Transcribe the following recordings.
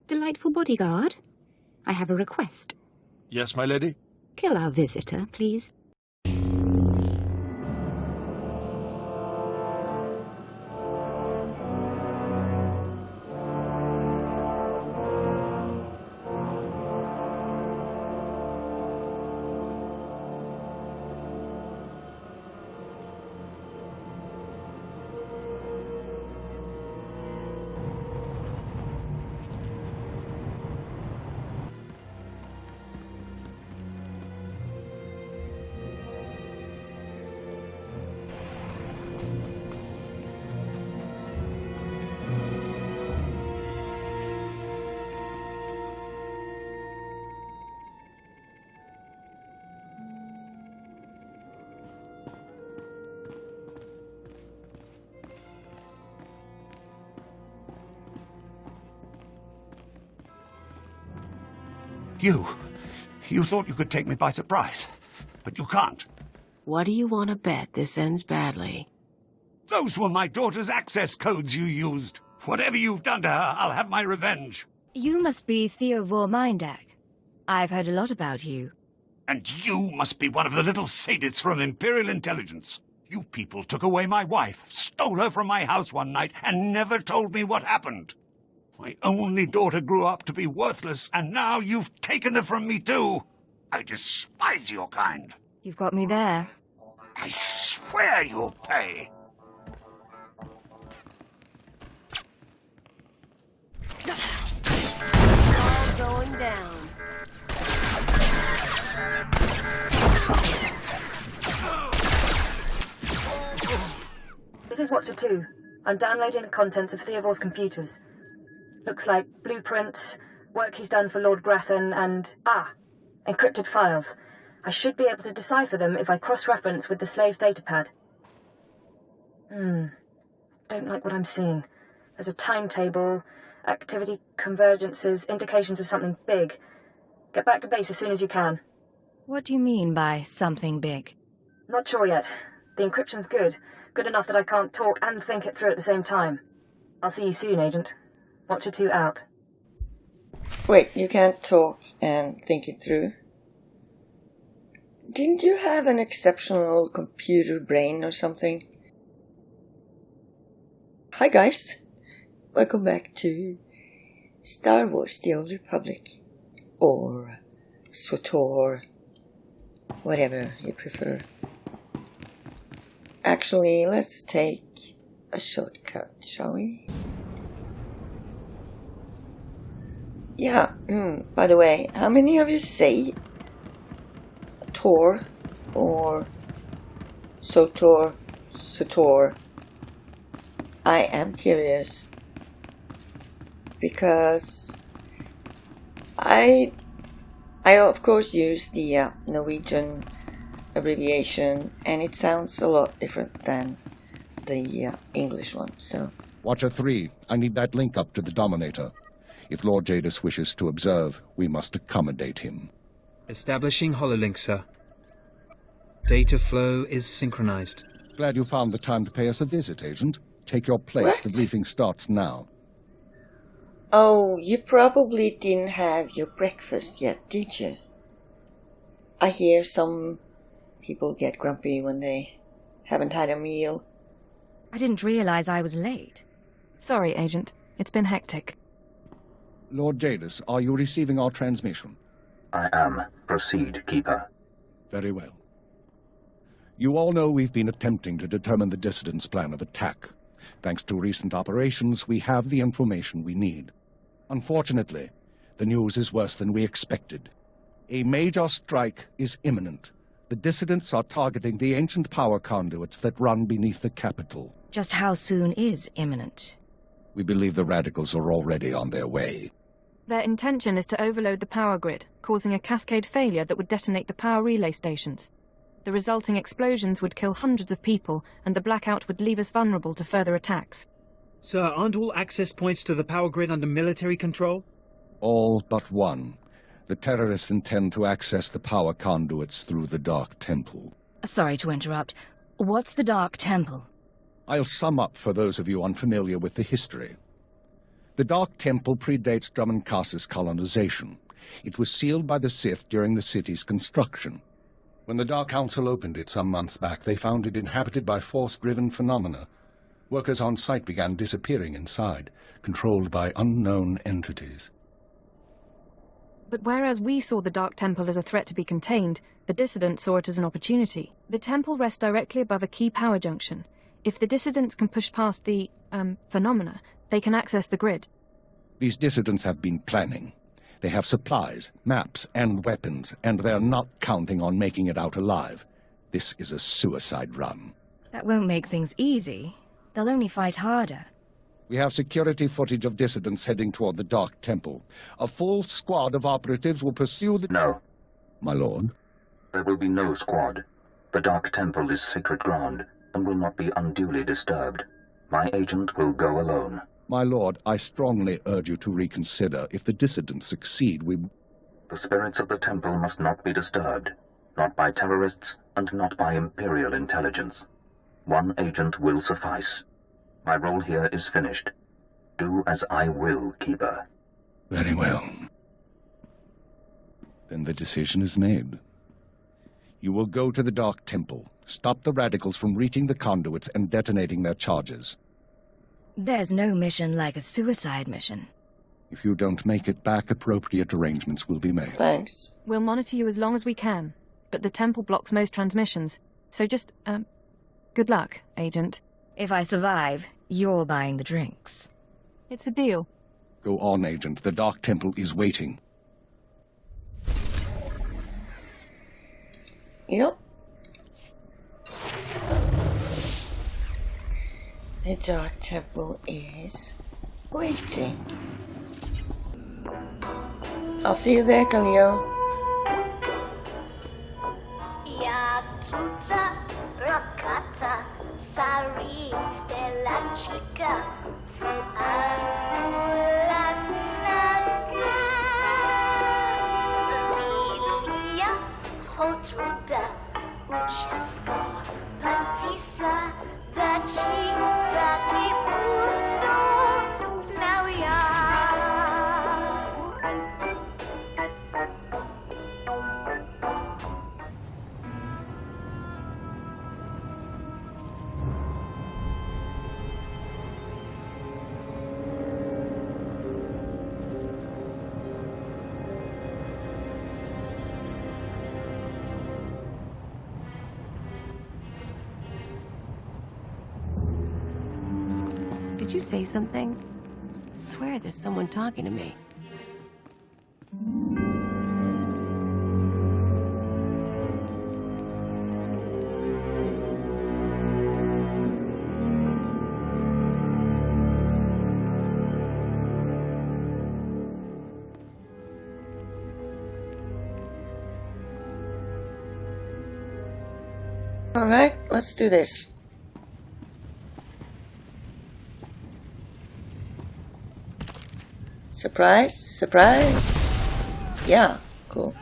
Delightful bodyguard, I have a request. Yes, my lady? Kill our visitor, please. You thought you could take me by surprise, but you can't. What do you want to bet this ends badly? Those were my daughter's access codes you used. Whatever you've done to her, I'll have my revenge. You must be Theovor Mindak. I've heard a lot about you. And you must be one of the little sadists from Imperial intelligence. You people took away my wife, stole her from my house one night, and never told me what happened. My only daughter grew up to be worthless, and now you've taken her from me too. I despise your kind. You've got me there. I swear you'll pay. All going down. This is Watcher 2. I'm downloading the contents of Theovor's computers. Looks like blueprints, work he's done for Lord Grathan, and... encrypted files. I should be able to decipher them if I cross-reference with the slave's datapad. Don't like what I'm seeing. There's a timetable, activity convergences, indications of something big. Get back to base as soon as you can. What do you mean by something big? Not sure yet. The encryption's good. Good enough that I can't talk and think it through at the same time. I'll see you soon, Agent. Watcher 2 out. Wait, you can't talk and think it through? Didn't you have an exceptional computer brain or something? Hi guys, welcome back to Star Wars The Old Republic, or SWTOR, whatever you prefer. Actually, let's take a shortcut, shall we? Yeah, by the way, how many of you say Tor or SWTOR, SWTOR? I am curious because I of course use the Norwegian abbreviation, and it sounds a lot different than the English one, so... Watcher 3, I need that link up to the Dominator. If Lord Jaìnah wishes to observe, we must accommodate him. Establishing hololink, sir. Data flow is synchronized. Glad you found the time to pay us a visit, Agent. Take your place. What? The briefing starts now. Oh, you probably didn't have your breakfast yet, did you? I hear some people get grumpy when they haven't had a meal. I didn't realize I was late. Sorry, Agent. It's been hectic. Lord Jaìnah, are you receiving our transmission? I am. Proceed, Keeper. Very well. You all know we've been attempting to determine the dissidents' plan of attack. Thanks to recent operations, we have the information we need. Unfortunately, the news is worse than we expected. A major strike is imminent. The dissidents are targeting the ancient power conduits that run beneath the capital. Just how soon is imminent? We believe the radicals are already on their way. Their intention is to overload the power grid, causing a cascade failure that would detonate the power relay stations. The resulting explosions would kill hundreds of people, and the blackout would leave us vulnerable to further attacks. Sir, aren't all access points to the power grid under military control? All but one. The terrorists intend to access the power conduits through the Dark Temple. Sorry to interrupt. What's the Dark Temple? I'll sum up for those of you unfamiliar with the history. The Dark Temple predates Dromund Kaas's colonization. It was sealed by the Sith during the city's construction. When the Dark Council opened it some months back, they found it inhabited by force-driven phenomena. Workers on site began disappearing inside, controlled by unknown entities. But whereas we saw the Dark Temple as a threat to be contained, the dissidents saw it as an opportunity. The temple rests directly above a key power junction. If the dissidents can push past the, phenomena, they can access the grid. These dissidents have been planning. They have supplies, maps, and weapons, and they're not counting on making it out alive. This is a suicide run. That won't make things easy. They'll only fight harder. We have security footage of dissidents heading toward the Dark Temple. A full squad of operatives will pursue the... No. My lord? There will be no squad. The Dark Temple is sacred ground and will not be unduly disturbed. My agent will go alone. My lord, I strongly urge you to reconsider. If the dissidents succeed, we... The spirits of the temple must not be disturbed. Not by terrorists and not by Imperial intelligence. One agent will suffice. My role here is finished. Do as I will, Keeper. Very well. Then the decision is made. You will go to the Dark Temple, stop the radicals from reaching the conduits and detonating their charges. There's no mission like a suicide mission. If you don't make it back, appropriate arrangements will be made. Thanks. We'll monitor you as long as we can, but the temple blocks most transmissions. So just, good luck, Agent. If I survive, you're buying the drinks. It's a deal. Go on, Agent. The Dark Temple is waiting. Yep. The Dark Temple is waiting. I'll see you there, Khalil. Did you say something? I swear there's someone talking to me. Alright, let's do this. Surprise, surprise. Yeah, cool.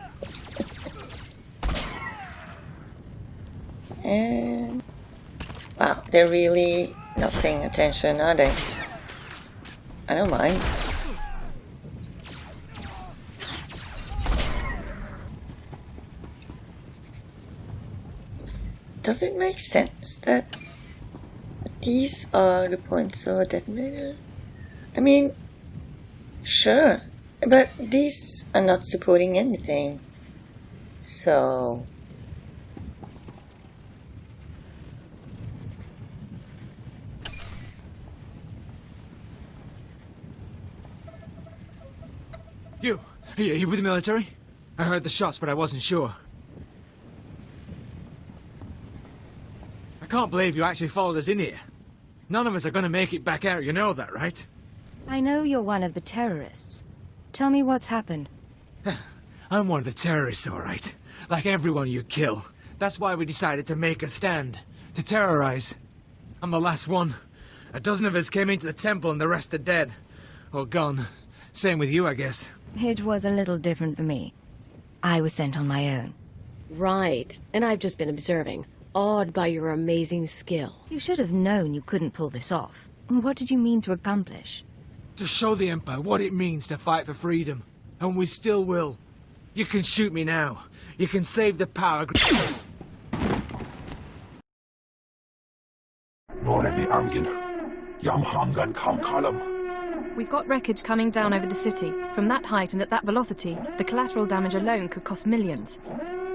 And wow, they're really not paying attention, are they? I don't mind. Does it make sense that these are the points of a detonator? I mean, sure, but these are not supporting anything. So... You with the military? I heard the shots, but I wasn't sure. I can't believe you actually followed us in here. None of us are gonna make it back out, you know that, right? I know you're one of the terrorists. Tell me what's happened. I'm one of the terrorists, all right. Like everyone you kill. That's why we decided to make a stand. To terrorize. I'm the last one. A dozen of us came into the temple and the rest are dead. Or gone. Same with you, I guess. It was a little different for me. I was sent on my own. Right. And I've just been observing, awed by your amazing skill. You should have known you couldn't pull this off. What did you mean to accomplish? To show the Empire what it means to fight for freedom. And we still will. You can shoot me now. You can save the power... We've got wreckage coming down over the city. From that height and at that velocity, the collateral damage alone could cost millions.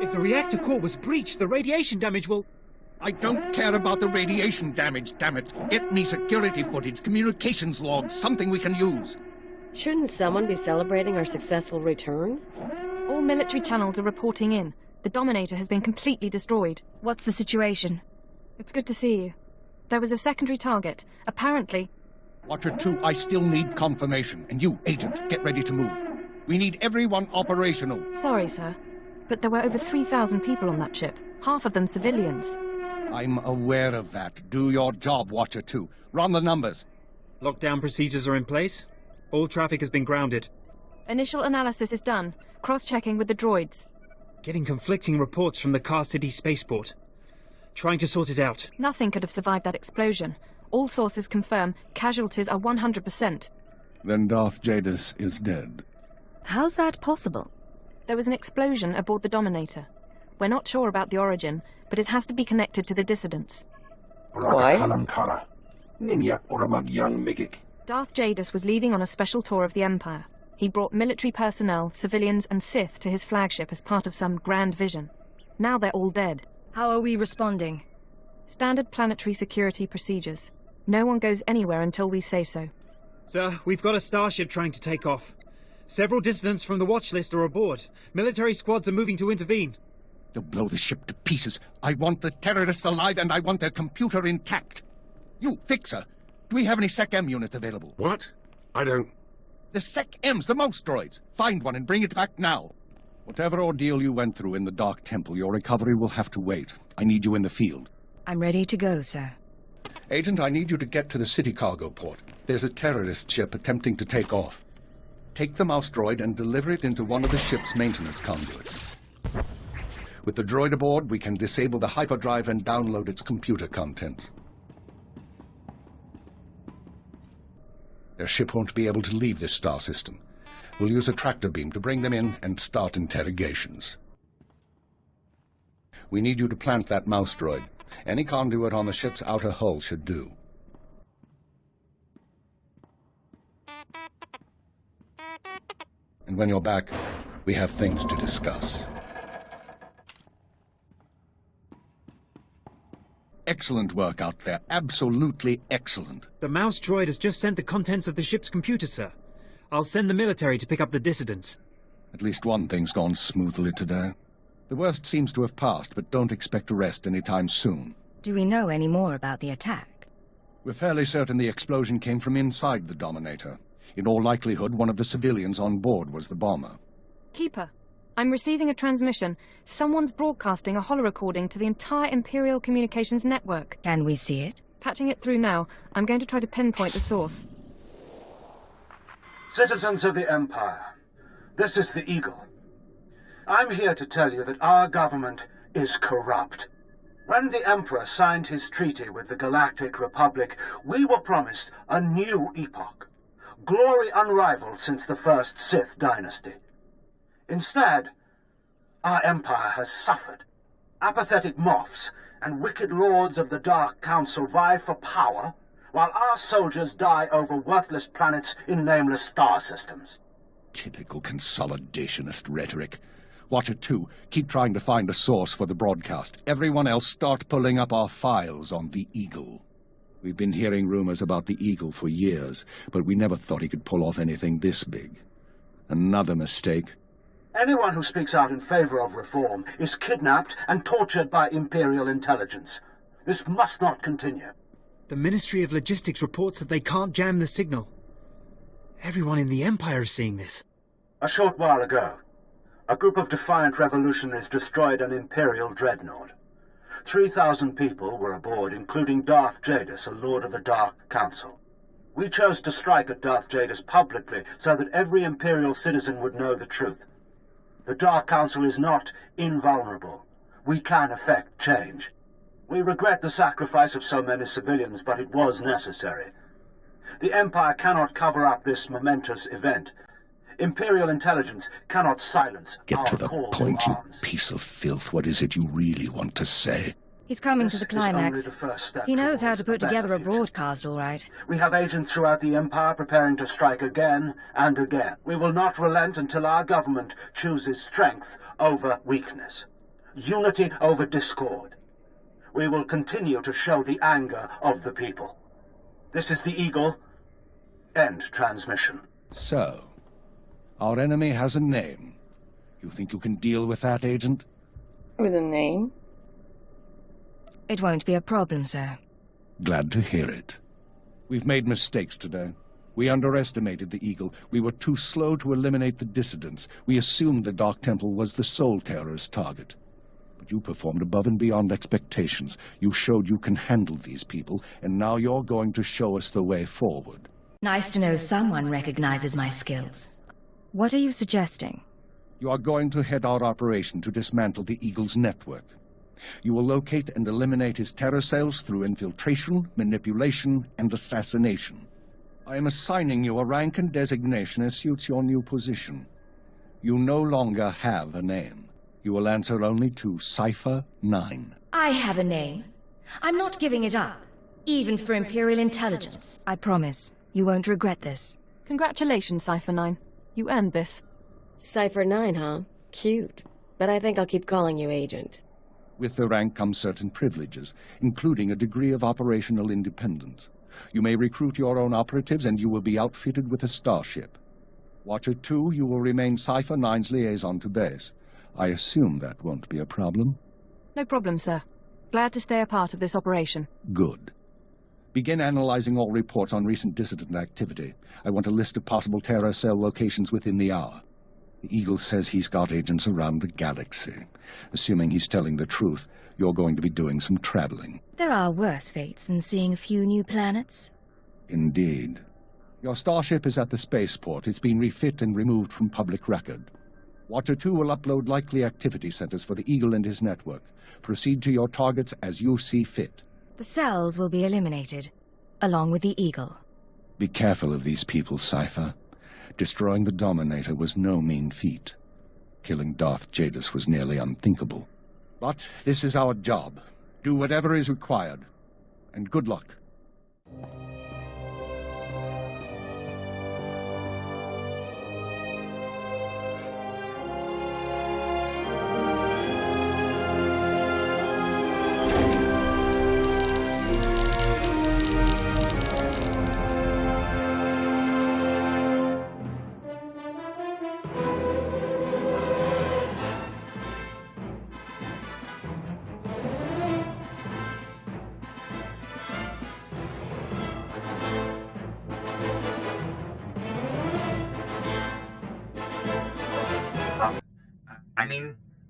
If the reactor core was breached, the radiation damage will... I don't care about the radiation damage, damn it. Get me security footage, communications logs, something we can use. Shouldn't someone be celebrating our successful return? All military channels are reporting in. The Dominator has been completely destroyed. What's the situation? It's good to see you. There was a secondary target. Apparently... Watcher 2, I still need confirmation. And you, Agent, get ready to move. We need everyone operational. Sorry, sir. But there were over 3,000 people on that ship. Half of them civilians. I'm aware of that. Do your job, Watcher 2. Run the numbers. Lockdown procedures are in place. All traffic has been grounded. Initial analysis is done. Cross-checking with the droids. Getting conflicting reports from the Kaas City spaceport. Trying to sort it out. Nothing could have survived that explosion. All sources confirm casualties are 100%. Then Darth Jaìnah is dead. How's that possible? There was an explosion aboard the Dominator. We're not sure about the origin, but it has to be connected to the dissidents. Why? Darth Jaìnah was leaving on a special tour of the Empire. He brought military personnel, civilians and Sith to his flagship as part of some grand vision. Now they're all dead. How are we responding? Standard planetary security procedures. No one goes anywhere until we say so. Sir, we've got a starship trying to take off. Several dissidents from the watch list are aboard. Military squads are moving to intervene. They'll blow the ship to pieces. I want the terrorists alive and I want their computer intact. You, Fixer, do we have any Sec-M units available? What? I don't... The Sec-Ms, the mouse droids. Find one and bring it back now. Whatever ordeal you went through in the Dark Temple, your recovery will have to wait. I need you in the field. I'm ready to go, sir. Agent, I need you to get to the city cargo port. There's a terrorist ship attempting to take off. Take the mouse droid and deliver it into one of the ship's maintenance conduits. With the droid aboard, we can disable the hyperdrive and download its computer contents. Their ship won't be able to leave this star system. We'll use a tractor beam to bring them in and start interrogations. We need you to plant that mouse droid. Any conduit on the ship's outer hull should do. And when you're back, we have things to discuss. Excellent work out there. Absolutely excellent. The mouse droid has just sent the contents of the ship's computer, sir. I'll send the military to pick up the dissidents. At least one thing's gone smoothly today. The worst seems to have passed, but don't expect a rest anytime soon. Do we know any more about the attack? We're fairly certain the explosion came from inside the Dominator. In all likelihood, one of the civilians on board was the bomber. Keeper, I'm receiving a transmission. Someone's broadcasting a holo-recording to the entire Imperial communications network. Can we see it? Patching it through now. I'm going to try to pinpoint the source. Citizens of the Empire, this is the Eagle. I'm here to tell you that our government is corrupt. When the Emperor signed his treaty with the Galactic Republic, we were promised a new epoch. Glory unrivaled since the first Sith dynasty. Instead, our empire has suffered. Apathetic moffs and wicked lords of the Dark Council vie for power, while our soldiers die over worthless planets in nameless star systems. Typical consolidationist rhetoric. Watcher 2, keep trying to find a source for the broadcast. Everyone else start pulling up our files on the Eagle. We've been hearing rumors about the Eagle for years, but we never thought he could pull off anything this big. Another mistake. Anyone who speaks out in favor of reform is kidnapped and tortured by Imperial intelligence. This must not continue. The Ministry of Logistics reports that they can't jam the signal. Everyone in the Empire is seeing this. A short while ago, a group of defiant revolutionaries destroyed an Imperial dreadnought. 3,000 people were aboard, including Darth Jaìnah, a Lord of the Dark Council. We chose to strike at Darth Jaìnah publicly so that every Imperial citizen would know the truth. The Dark Council is not invulnerable. We can effect change. We regret the sacrifice of so many civilians, but it was necessary. The Empire cannot cover up this momentous event. Imperial intelligence cannot silence Get our to the call point, to you arms. piece of filth. What is it you really want to say? He's coming This to the is only climax. the first step He knows how towards to put a better together a future. broadcast, all right. We have agents throughout the Empire preparing to strike again and again. We will not relent until our government chooses strength over weakness, unity over discord. We will continue to show the anger of the people. This is the Eagle. End transmission. So, our enemy has a name. You think you can deal with that, Agent? With a name? It won't be a problem, sir. Glad to hear it. We've made mistakes today. We underestimated the Eagle. We were too slow to eliminate the dissidents. We assumed the Dark Temple was the Soul Terror's target. But you performed above and beyond expectations. You showed you can handle these people, and now you're going to show us the way forward. Nice to know someone recognizes my skills. What are you suggesting? You are going to head our operation to dismantle the Eagle's network. You will locate and eliminate his terror cells through infiltration, manipulation, and assassination. I am assigning you a rank and designation as suits your new position. You no longer have a name. You will answer only to Cypher 9. I have a name. I'm not giving it up, even for Imperial intelligence. I promise. You won't regret this. Congratulations, Cypher 9. You earned this. Cypher 9, huh? Cute. But I think I'll keep calling you Agent. With the rank comes certain privileges, including a degree of operational independence. You may recruit your own operatives, and you will be outfitted with a starship. Watcher 2, you will remain Cypher 9's liaison to base. I assume that won't be a problem? No problem, sir. Glad to stay a part of this operation. Good. Begin analyzing all reports on recent dissident activity. I want a list of possible terror cell locations within the hour. The Eagle says he's got agents around the galaxy. Assuming he's telling the truth, you're going to be doing some traveling. There are worse fates than seeing a few new planets. Indeed. Your starship is at the spaceport. It's been refit and removed from public record. Watcher 2 will upload likely activity centers for the Eagle and his network. Proceed to your targets as you see fit. The cells will be eliminated, along with the Eagle. Be careful of these people, Cypher. Destroying the Dominator was no mean feat. Killing Darth Jadis was nearly unthinkable. But this is our job. Do whatever is required. And good luck.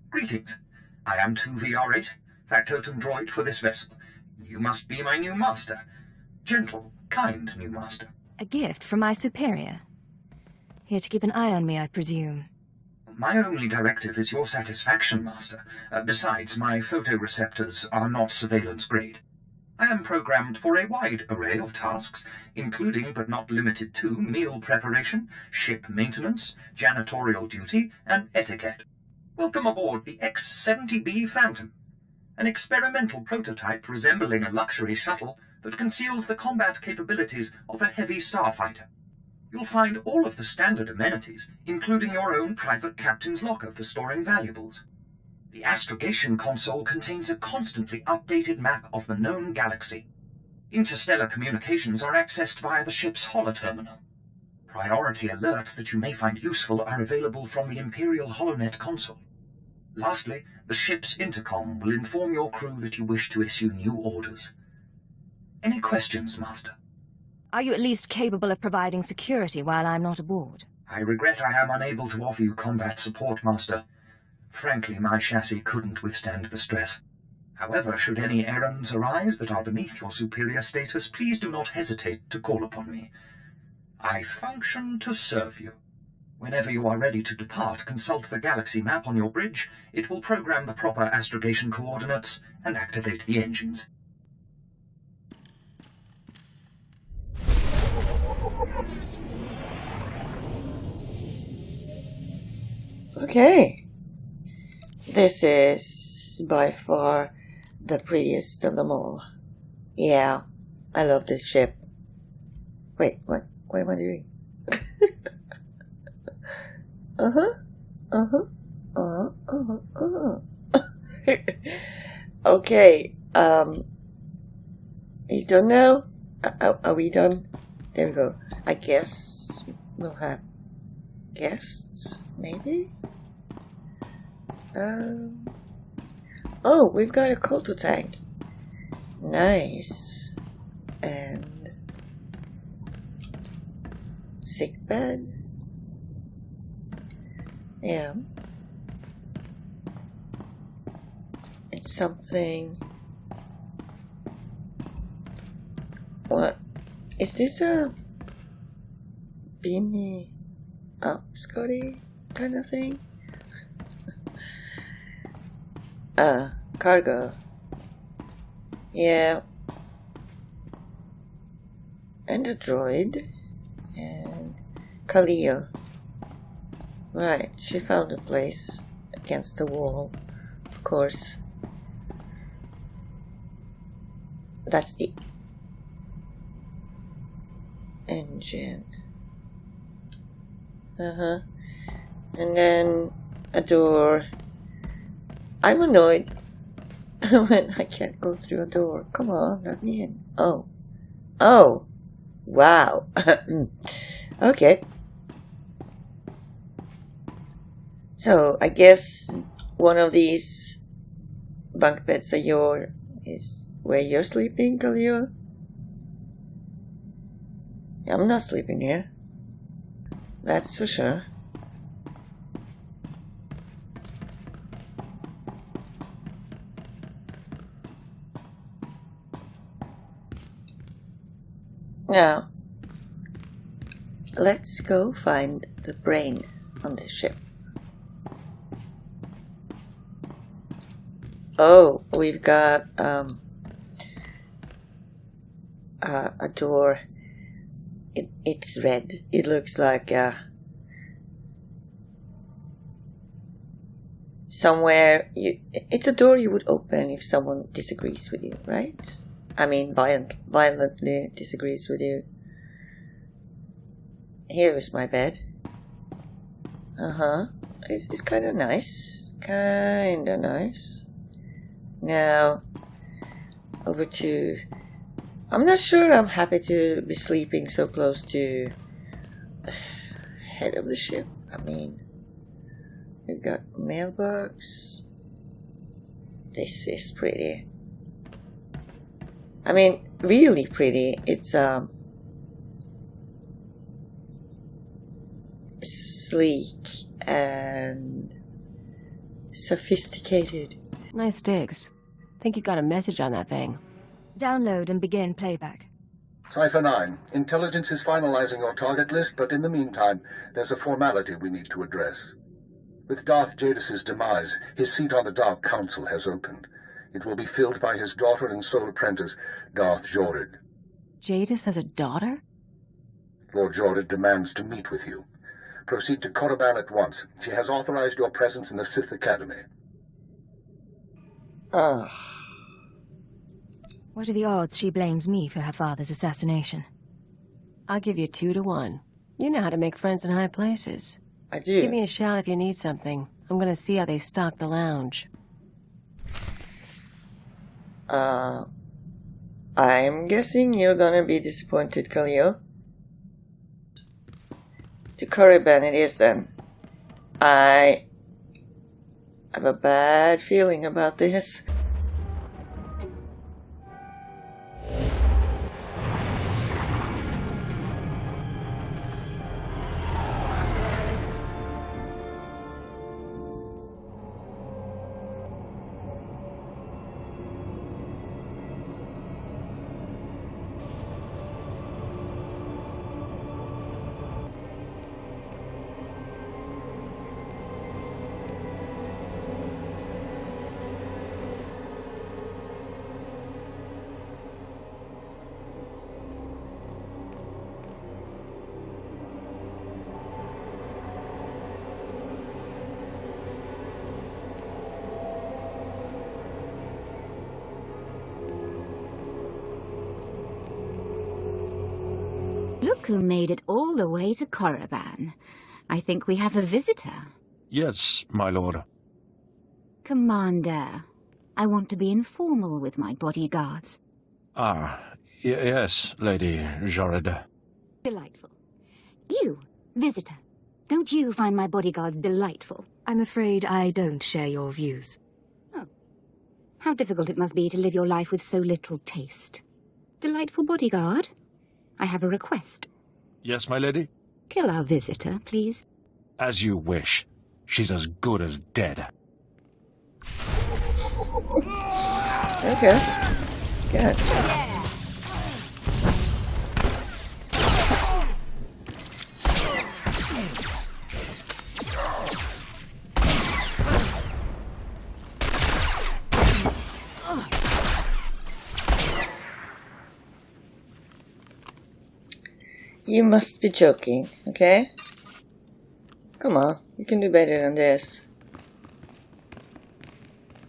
Greetings. I am 2VR8, factotum droid for this vessel. You must be my new master. Gentle, kind new master. A gift from my superior. Here to keep an eye on me, I presume. My only directive is your satisfaction, master. Besides, my photoreceptors are not surveillance grade. I am programmed for a wide array of tasks, including but not limited to meal preparation, ship maintenance, janitorial duty, and etiquette. Welcome aboard the X-70B Phantom, an experimental prototype resembling a luxury shuttle that conceals the combat capabilities of a heavy starfighter. You'll find all of the standard amenities, including your own private captain's locker for storing valuables. The astrogation console contains a constantly updated map of the known galaxy. Interstellar communications are accessed via the ship's holoterminal. Priority alerts that you may find useful are available from the Imperial HoloNet console. Lastly, the ship's intercom will inform your crew that you wish to issue new orders. Any questions, Master? Are you at least capable of providing security while I'm not aboard? I regret I am unable to offer you combat support, Master. Frankly, my chassis couldn't withstand the stress. However, should any errands arise that are beneath your superior status, please do not hesitate to call upon me. I function to serve you. Whenever you are ready to depart, consult the galaxy map on your bridge. It will program the proper astrogation coordinates and activate the engines. Okay. This is by far the prettiest of them all. Yeah, I love this ship. Wait, what? What am I doing? Okay, you done now? Are we done? There we go. I guess we'll have guests, maybe? Oh, we've got a Kolto tank. Nice. And sick bed. Yeah. It's something. What? Is this a beam me up, Scotty kind of thing? Cargo. Yeah. And a droid. And Kaleo. Right, she found a place against the wall, of course. That's the engine. And then a door. I'm annoyed when I can't go through a door. Come on, let me in. Oh. Oh. Wow. Okay. So, I guess one of these bunk beds is where you're sleeping, Kaleo? I'm not sleeping here. That's for sure. Now, let's go find the brain on this ship. Oh, we've got a door. It's red. It looks like somewhere it's a door you would open if someone disagrees with you, right? I mean, violently disagrees with you. Here is my bed. It's kind of nice. Kinda nice. Now, over to... I'm not sure I'm happy to be sleeping so close to the head of the ship. I mean, we've got mailbox. This is pretty. I mean, really pretty. It's sleek and sophisticated. Nice digs. Think you got a message on that thing. Download and begin playback. Cypher 9, intelligence is finalizing your target list, but in the meantime, there's a formality we need to address. With Darth Jaìnah's demise, his seat on the Dark Council has opened. It will be filled by his daughter and sole apprentice, Darth Jorid. Jaìnah has a daughter? Lord Jorid demands to meet with you. Proceed to Korriban at once. She has authorized your presence in the Sith Academy. What are the odds she blames me for her father's assassination? I'll give you 2 to 1. You know how to make friends in high places. I do. Give me a shout if you need something. I'm gonna see how they stock the lounge. I'm guessing you're gonna be disappointed, Kaleo. To Korriban it is then. I have a bad feeling about this. who made it all the way to Korriban. I think we have a visitor. Yes, my lord. Commander, I want to be informal with my bodyguards. Yes, Lady Jaìnah. Delightful. You, visitor, don't you find my bodyguards delightful? I'm afraid I don't share your views. Oh. How difficult it must be to live your life with so little taste. Delightful bodyguard, I have a request. Yes, my lady? Kill our visitor, please. As you wish. She's as good as dead. Okay. Good. You must be joking, okay? Come on, you can do better than this.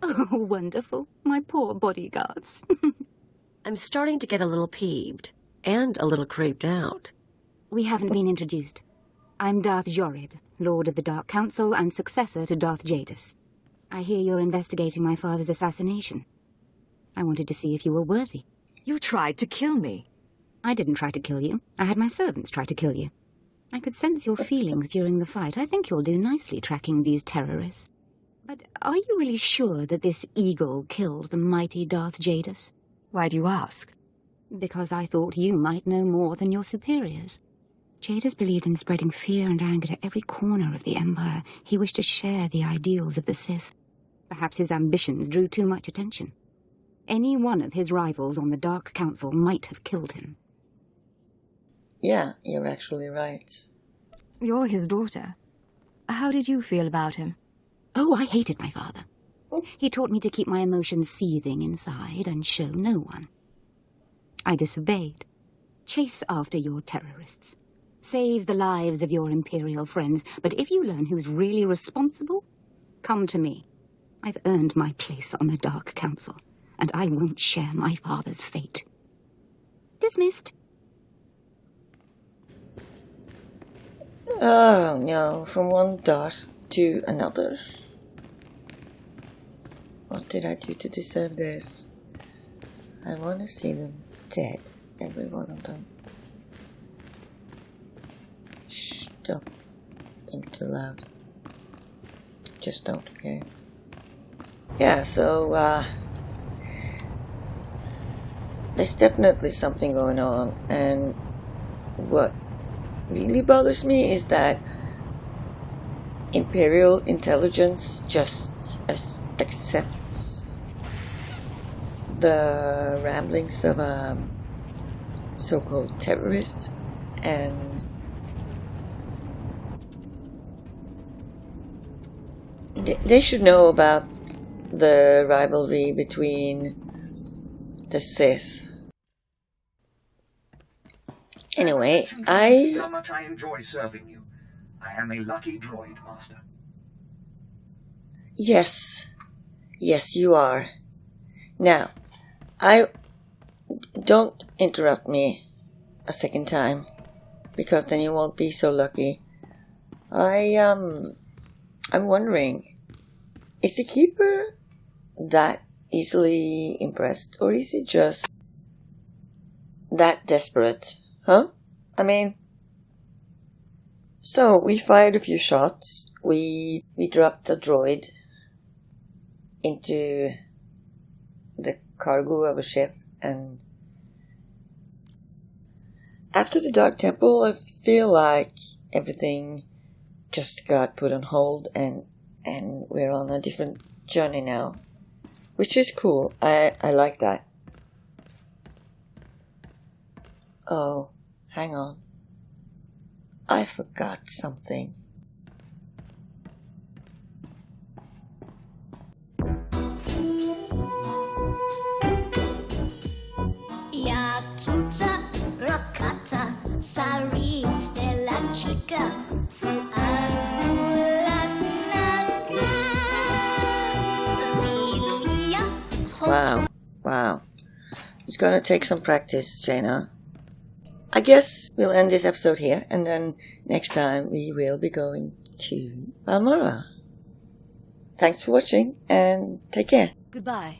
Oh, wonderful. My poor bodyguards. I'm starting to get a little peeved, and a little creeped out. We haven't been introduced. I'm Darth Jorid, Lord of the Dark Council and successor to Darth Jadis. I hear you're investigating my father's assassination. I wanted to see if you were worthy. You tried to kill me. I didn't try to kill you. I had my servants try to kill you. I could sense your feelings during the fight. I think you'll do nicely tracking these terrorists. But are you really sure that this eagle killed the mighty Darth Jadis? Why do you ask? Because I thought you might know more than your superiors. Jadis believed in spreading fear and anger to every corner of the Empire. He wished to share the ideals of the Sith. Perhaps his ambitions drew too much attention. Any one of his rivals on the Dark Council might have killed him. Yeah, you're actually right. You're his daughter. How did you feel about him? Oh, I hated my father. He taught me to keep my emotions seething inside and show no one. I disobeyed. Chase after your terrorists. Save the lives of your Imperial friends. But if you learn who's really responsible, come to me. I've earned my place on the Dark Council, and I won't share my father's fate. Dismissed. Oh no, from one dot to another. What did I do to deserve this? I want to see them dead, every one of them. Shh, don't think too loud. Just don't, okay? Yeah, so, there's definitely something going on, and what really bothers me is that Imperial intelligence just accepts the ramblings of so-called terrorists, and they should know about the rivalry between the Sith. Anyway, How much I enjoy serving you. I am a lucky droid, Master. Yes, you are. Now, don't interrupt me a second time, because then you won't be so lucky. I'm wondering, is the Keeper that easily impressed, or is he just that desperate? Huh? I mean, so we fired a few shots. We dropped a droid into the cargo of a ship, and after the Dark Temple, I feel like everything just got put on hold, and we're on a different journey now, which is cool. I like that. Oh, hang on. I forgot something. Yatuta, Rakata, Sari, Stella Chica, Wow. It's gonna take some practice, Jaìnah. I guess we'll end this episode here, and then next time we will be going to Balmorra. Thanks for watching, and take care. Goodbye.